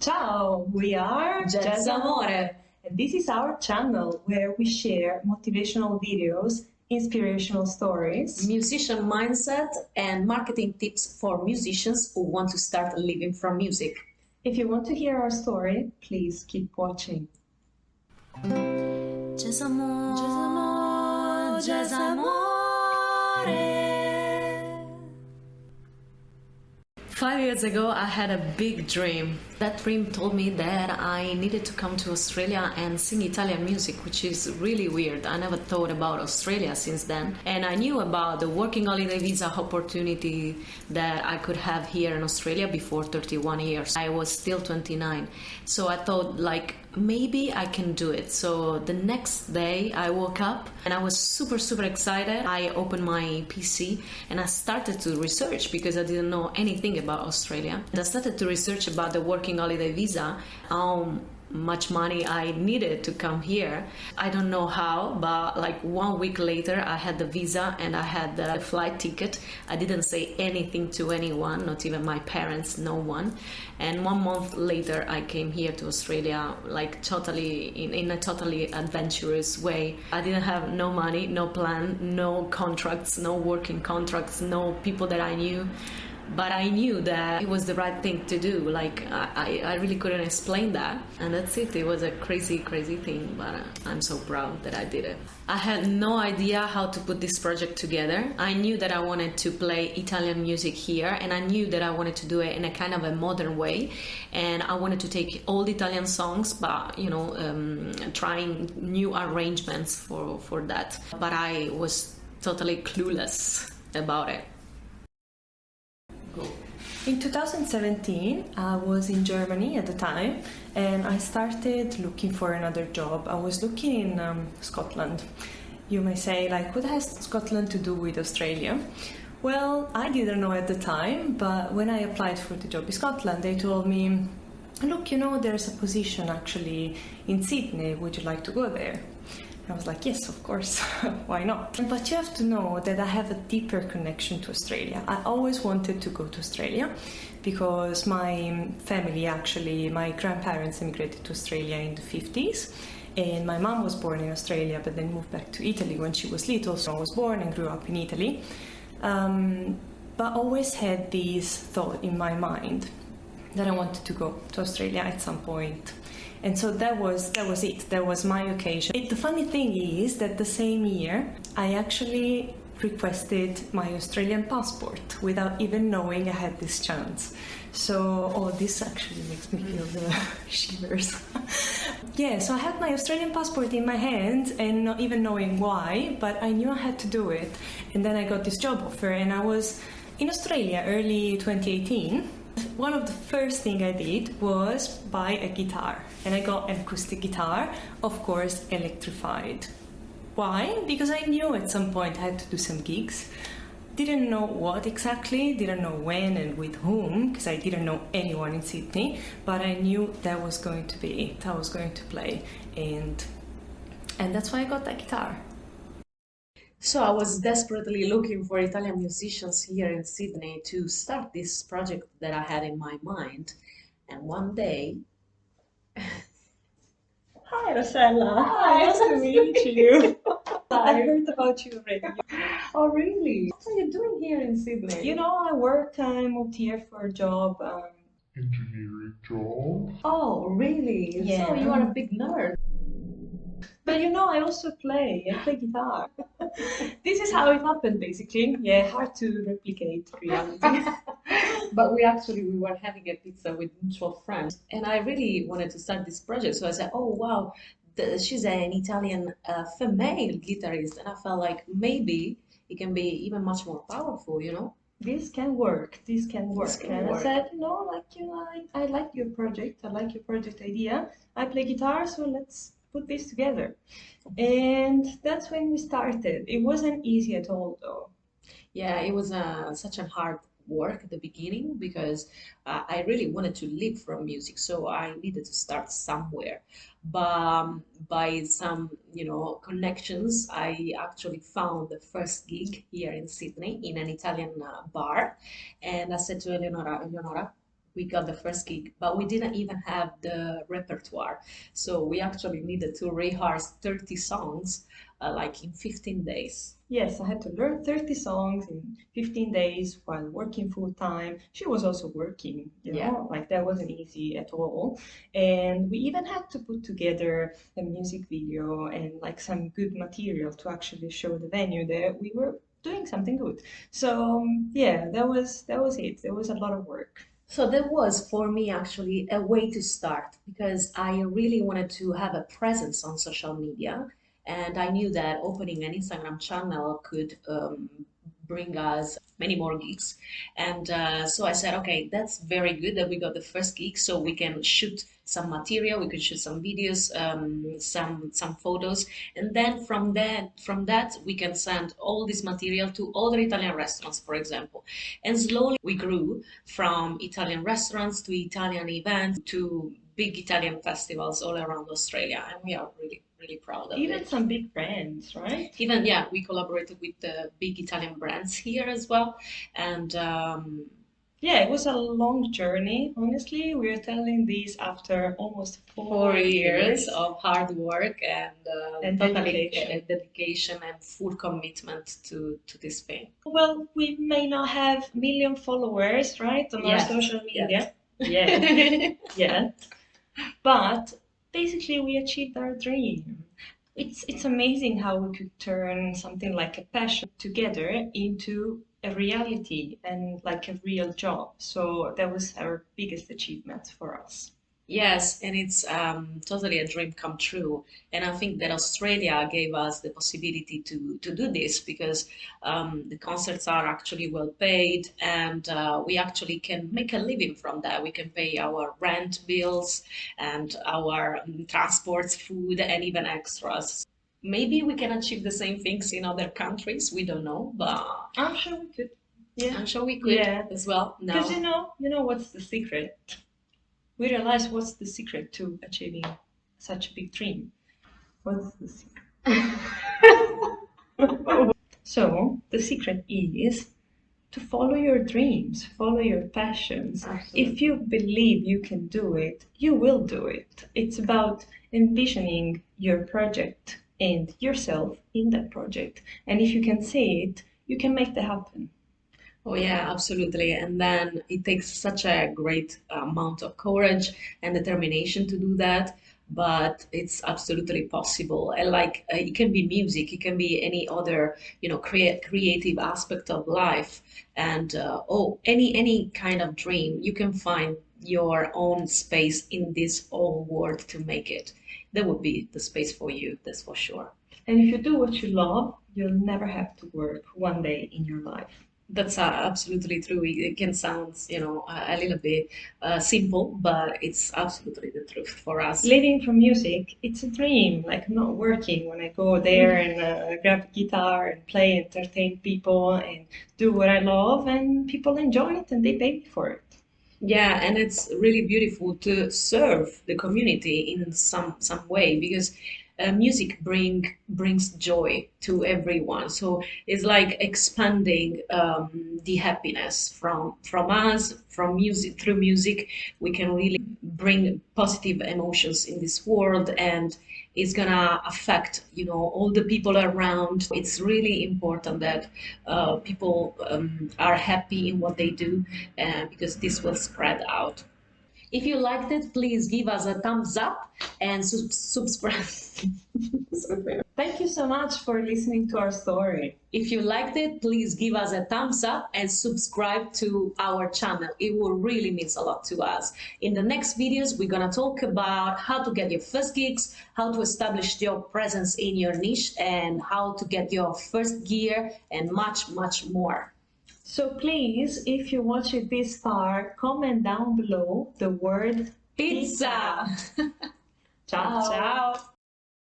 Ciao, we are Jazz Amore. and this is our channel where we share motivational videos, inspirational stories, Musician mindset and marketing tips for musicians who want to start living from music. If you want to hear our story, please keep watching. Jazz Amore, Jazz Amore, Jazz Amore. 5 years ago, I had a big dream. That dream told me that I needed to come to Australia and sing Italian music, which is really weird. I never thought about Australia since then. And I knew about the working holiday visa opportunity that I could have here in Australia before 31 years. I was still 29. So I thought, like, maybe I can do it. So the next day I woke up and I was super excited. I opened my PC and I started to research because I didn't know anything about Australia. And I started to research about the working holiday visa, how much money I needed to come here. I don't know how, but like 1 week later I had the visa and I had the flight ticket. I didn't say anything to anyone, not even my parents, no one. And 1 month later I came here to Australia, like totally in a totally adventurous way. I didn't have no money, no plan, no contracts, no working contracts, no people that I knew. But I knew that it was the right thing to do. Like, I really couldn't explain that. And that's it. It was a crazy thing, but I'm so proud that I did it. I had no idea how to put this project together. I knew that I wanted to play Italian music here, and I knew that I wanted to do it in a kind of a modern way. And I wanted to take old Italian songs, but, you know, trying new arrangements for that. But I was totally clueless about it. In 2017, I was in Germany at the time and I started looking for another job. I was looking in Scotland. You may say, like, what has Scotland to do with Australia? Well, I didn't know at the time, but when I applied for the job in Scotland, they told me, look, you know, there's a position actually in Sydney. Would you like to go there? I was like, yes, of course, why not? But you have to know that I have a deeper connection to Australia. I always wanted to go to Australia because my family, actually, my grandparents immigrated to Australia in the 50s. And my mom was born in Australia, but then moved back to Italy when she was little. So I was born and grew up in Italy. But always had this thought in my mind that I wanted to go to Australia at some point. And so that was it. That was my occasion. The funny thing is that the same year, I actually requested my Australian passport without even knowing I had this chance. So, oh, this actually makes me feel the shivers. Yeah, so I had my Australian passport in my hand and not even knowing why, but I knew I had to do it. And then I got this job offer and I was in Australia early 2018. One of the first things I did was buy a guitar, and I got an acoustic guitar, of course electrified. Why? Because I knew at some point I had to do some gigs. Didn't know what exactly, didn't know when and with whom, because I didn't know anyone in Sydney, but I knew that was going to be it. I was going to play, and that's why I got that guitar. So I was desperately looking for Italian musicians here in Sydney to start this project that I had in my mind. And one day, Hi, Rossella. Hi. Nice to meet you. I heard about you already. oh really? What are you doing here in Sydney? You know, I moved here for a job. Engineering job. Oh really? Yeah. So you are a big nerd. But you know, I play guitar. This is how it happened, basically. Yeah, hard to replicate reality. But we were having a pizza with mutual friends, and I really wanted to start this project. So I said, "Oh wow, she's an Italian female guitarist," and I felt like maybe it can be even much more powerful, you know. This can work. This can work. This can and work. I said, you know, like, you know, I like your project. I like your project idea. I play guitar, so let's put this together. And that's when we started. It wasn't easy at all, though. Yeah, it was such a hard work at the beginning because I really wanted to live from music, so I needed to start somewhere. But by some, you know, connections, I actually found the first gig here in Sydney in an Italian bar, and I said to Eleonora, we got the first gig, but we didn't even have the repertoire. So we actually needed to rehearse 30 songs like in 15 days. Yes, I had to learn 30 songs in 15 days while working full time. She was also working, Yeah. like that wasn't easy at all. And we even had to put together a music video and like some good material to actually show the venue that we were doing something good. So yeah, that was it. There was a lot of work. So that was for me actually a way to start because I really wanted to have a presence on social media. And I knew that opening an Instagram channel could bring us many more gigs. And so I said, okay, that's very good that we got the first gig, so we can shoot some material, we could shoot some videos, some photos, and then from that we can send all this material to other Italian restaurants, for example. And slowly we grew from Italian restaurants to Italian events to big Italian festivals all around Australia, and we are really proud of Even it. some big brands, right? Even, yeah, we collaborated with the big Italian brands here as well, and Yeah, it was a long journey, honestly. We're telling this after almost 4 years of hard work and totally dedication and full commitment to this thing. Well, we may not have million followers, right, on our Yes, social media. yes. Yeah, yeah. But basically, we achieved our dream. It's amazing how we could turn something like a passion together into a reality and like a real job. So that was our biggest achievement for us. Yes, and it's totally a dream come true. And I think that Australia gave us the possibility to do this because the concerts are actually well paid and we actually can make a living from that. We can pay our rent bills and our transports, food, and even extras. Maybe we can achieve the same things in other countries. We don't know, but I'm sure we could. Yeah. I'm sure we could Yeah. as well. Because No. you know what's the secret? We realize what's the secret to achieving such a big dream. What's the secret? So the secret is to follow your dreams, follow your passions. Absolutely. If you believe you can do it, you will do it. It's about envisioning your project and yourself in that project. And if you can see it, you can make that happen. Oh yeah, absolutely. And then it takes such a great amount of courage and determination to do that, but it's absolutely possible. And like it can be music, it can be any other, creative aspect of life, and any kind of dream. You can find your own space in this whole world to make it. That would be the space for you, that's for sure. And if you do what you love, you'll never have to work one day in your life. That's absolutely true. It can sound, a little bit simple, but it's absolutely the truth for us. Living from music, it's a dream. Like I'm not working when I go there and grab a guitar and play, entertain people, and do what I love, and people enjoy it and they pay me for it. Yeah, and it's really beautiful to serve the community in some way because music brings joy to everyone. So it's like expanding the happiness from us, from music. Through music we can really bring positive emotions in this world, and it's gonna affect all the people around. It's really important that people are happy in what they do, because this will spread out. If you liked it, please give us a thumbs up and subscribe. Thank you so much for listening to our story. If you liked it, please give us a thumbs up and subscribe to our channel. It will really means a lot to us. In the next videos, we're gonna talk about how to get your first gigs, how to establish your presence in your niche, and how to get your first gear, and much, much more. So please, if you watch it this far, comment down below the word Pizza! ciao. Ciao!